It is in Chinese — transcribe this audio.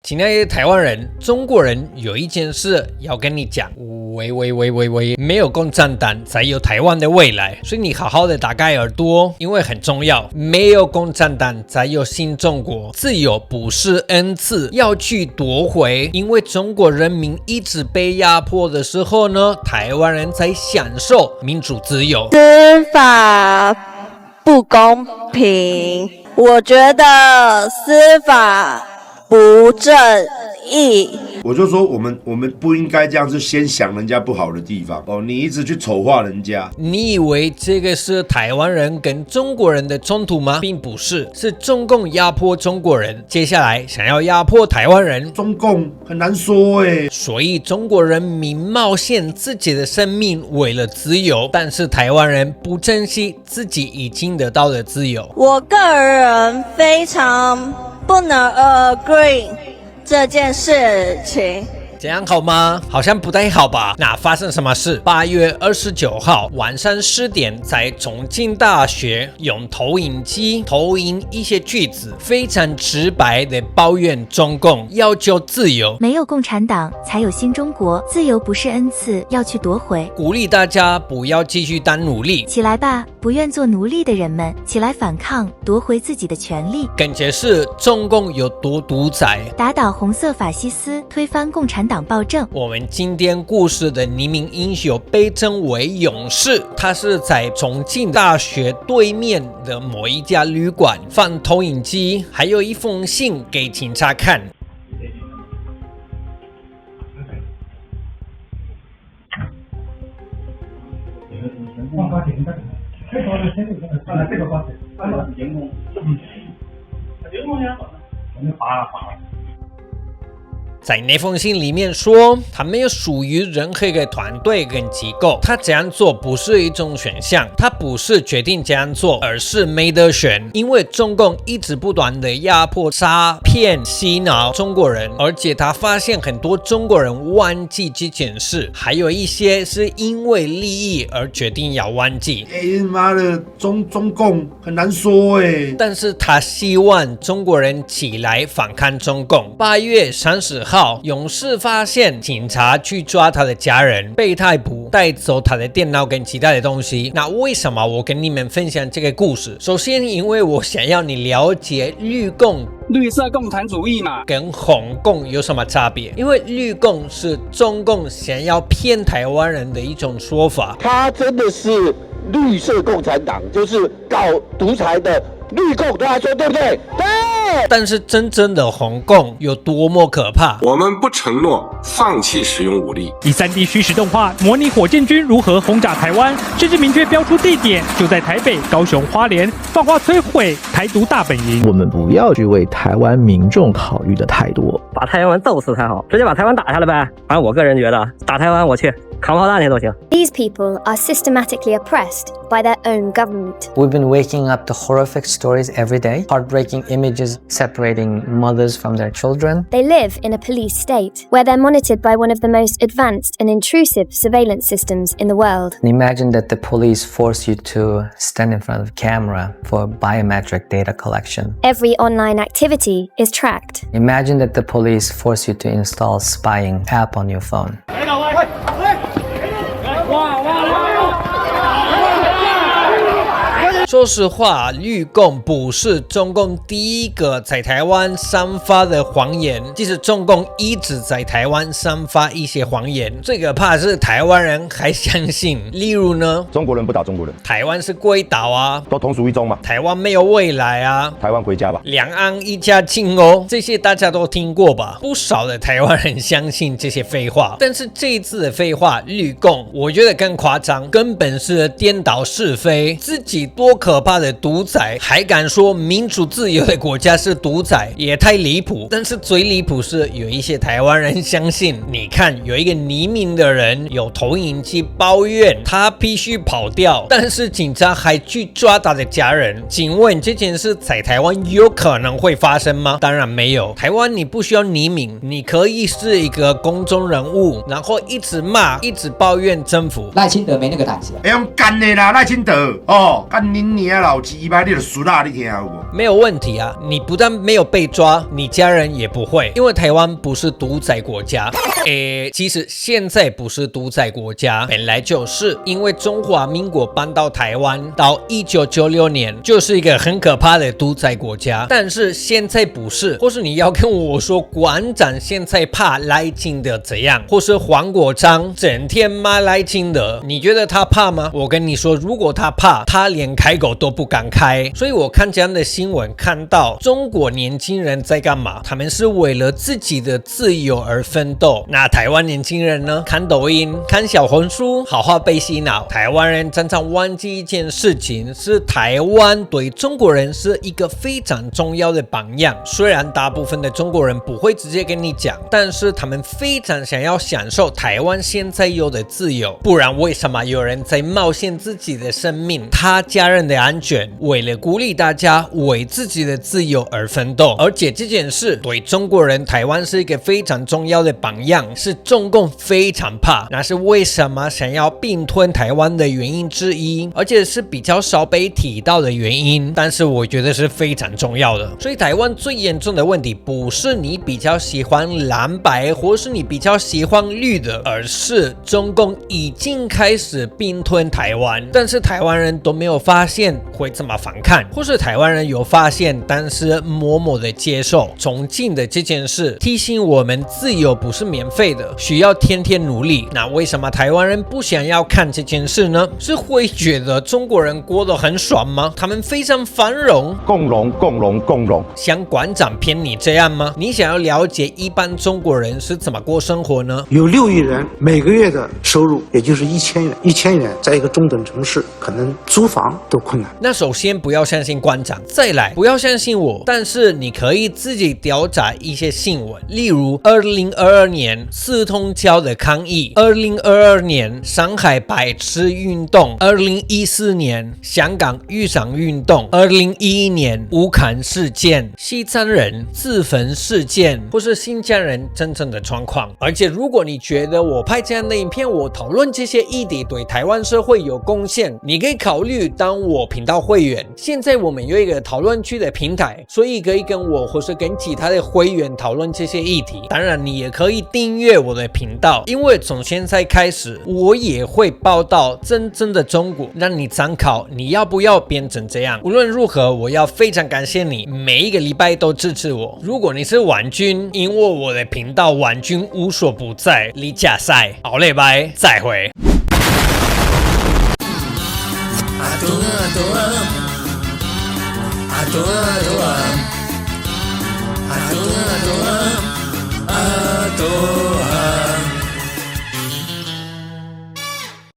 亲爱的台湾人、中国人，有一件事要跟你讲。喂，没有共产党才有台湾的未来，所以你好好的打开耳朵，因为很重要。没有共产党才有新中国，自由不是恩赐，要去夺回。因为中国人民一直被压迫的时候呢，台湾人才享受民主自由。司法不公平，我觉得司法不正义。我就说我们不应该这样子先想人家不好的地方哦，你一直去丑化人家。你以为这个是台湾人跟中国人的冲突吗？并不是，是中共压迫中国人，接下来想要压迫台湾人。中共很难说所以中国人民冒险自己的生命为了自由，但是台湾人不珍惜自己已经得到的自由。我个人非常不能 agree 这件事情。这样好吗？好像不太好吧？那发生什么事？8月29号晚上10点，在重庆大学用投影机投影一些句子，非常直白的抱怨中共，要求自由。没有共产党才有新中国，自由不是恩赐，要去夺回。鼓励大家不要继续当奴隶，起来吧，不愿做奴隶的人们，起来反抗，夺回自己的权利。更解释中共有多独裁，打倒红色法西斯，推翻共产党暴政。我们今天故事的黎明英雄被称为勇士，他是在重庆大学对面的某一家旅馆放投影机，还有一封信给警察看。在那封信里面说，他没有属于任何一个团队跟机构，他这样做不是一种选项，他不是决定这样做，而是没得选。因为中共一直不断的压迫、杀、骗、洗脑中国人，而且他发现很多中国人忘记这件事，还有一些是因为利益而决定要忘记。妈的，中共很难说但是他希望中国人起来反抗中共。8月30号。勇士发现警察去抓他的家人，被逮捕，带走他的电脑跟其他的东西。那为什么我跟你们分享这个故事？首先，因为我想要你了解绿共。绿色共产主义嘛，跟红共有什么差别？因为绿共是中共想要骗台湾人的一种说法，他真的是绿色共产党，就是搞独裁的绿共，对他说对不对？对。但是真正的红共有多么可怕？我们不承诺放弃使用武力。以3D 虚实动画模拟火箭军如何轰炸台湾，甚至明确标出地点，就在台北、高雄、花莲，放话摧毁台独大本营。我们不要去为台湾民众考虑的太多，把台湾揍死才好，直接把台湾打下来呗。反正我个人觉得，打台湾我去。扛炮弹去都行。 These people are systematically oppressed by their own government. We've been waking up to horrific stories every day, heartbreaking images separating mothers from their children. They live in a police state where they're monitored by one of the most advanced and intrusive surveillance systems in the world. Imagine that the police force you to stand in front of a camera for biometric data collection. Every online activity is tracked. Imagine that the police force you to install spying app on your phone. Wow. 说实话，绿共不是中共第一个在台湾散发的谎言，即使中共一直在台湾散发一些谎言，最可怕的是台湾人还相信。例如呢，中国人不打中国人，台湾是鬼岛啊，都同属一中嘛，台湾没有未来啊，台湾回家吧，两岸一家亲哦，这些大家都听过吧？不少的台湾人相信这些废话，但是这一次的废话，绿共我觉得更夸张，根本是颠倒是非，自己多可怕的独裁，还敢说民主自由的国家是独裁，也太离谱。但是最离谱是有一些台湾人相信，你看有一个匿名的人有投影机抱怨他必须跑掉，但是警察还去抓他的家人。请问这件事在台湾有可能会发生吗？当然没有。台湾你不需要匿名，你可以是一个公众人物，然后一直骂一直抱怨政府。赖清德没那个胆子，用干的啦，赖清德哦，干你娘老鸡巴，你就输啦，你听有无？没有问题啊，你不但没有被抓，你家人也不会，因为台湾不是独裁国家。其实现在不是独裁国家，本来就是因为中华民国搬到台湾，到1996年就是一个很可怕的独裁国家，但是现在不是。或是你要跟我说馆长现在怕赖清德怎样，或是黄国昌整天骂赖清德，你觉得他怕吗？我跟你说，如果他怕，他连开口都不敢开。所以我看这样的新闻，看到中国年轻人在干嘛？他们是为了自己的自由而奋斗。那台湾年轻人呢？看抖音，看小红书，好好被洗脑。台湾人常常忘记一件事情，是台湾对中国人是一个非常重要的榜样。虽然大部分的中国人不会直接跟你讲，但是他们非常想要享受台湾现在有的自由。不然为什么有人在冒险自己的生命、他家人的安全，为了鼓励大家为自己的自由而奋斗？而且这件事对中国人，台湾是一个非常重要的榜样，是中共非常怕，那是为什么想要并吞台湾的原因之一，而且是比较少被提到的原因，但是我觉得是非常重要的。所以台湾最严重的问题不是你比较喜欢蓝白，或是你比较喜欢绿的，而是中共已经开始并吞台湾，但是台湾人都没有发现会这么反抗，或是台湾人有发现，但是默默的接受。重庆的这件事提醒我们，自由不是免费的，需要天天努力。那为什么台湾人不想要看这件事呢？是会觉得中国人过得很爽吗？他们非常繁荣，共荣共荣共荣。像馆长骗你这样吗？你想要了解一般中国人是怎么过生活呢？有6亿人每个月的收入也就是1000元，1000元在一个中等城市可能租房都困难。那首先不要相信馆长，再来不要相信我，但是你可以自己调查一些新闻，例如2022年四通桥的抗议，2022年上海白痴运动，2014年香港雨伞运动，2011年武汉事件，西藏人自焚事件，或是新疆人真正的状况。而且如果你觉得我拍这样的影片，我讨论这些议题对台湾社会有贡献，你可以考虑当我频道会员。现在我们有一个讨论区的平台，所以可以跟我或是跟其他的会员讨论这些议题。当然你也可以订阅我的频道，因为从现在开始我也会报道真正的中国，让你参考你要不要变成这样。无论如何，我要非常感谢你每一个礼拜都支持我。如果你是网军，因为我的频道网军无所不在，你假赛好礼拜再会。Adoro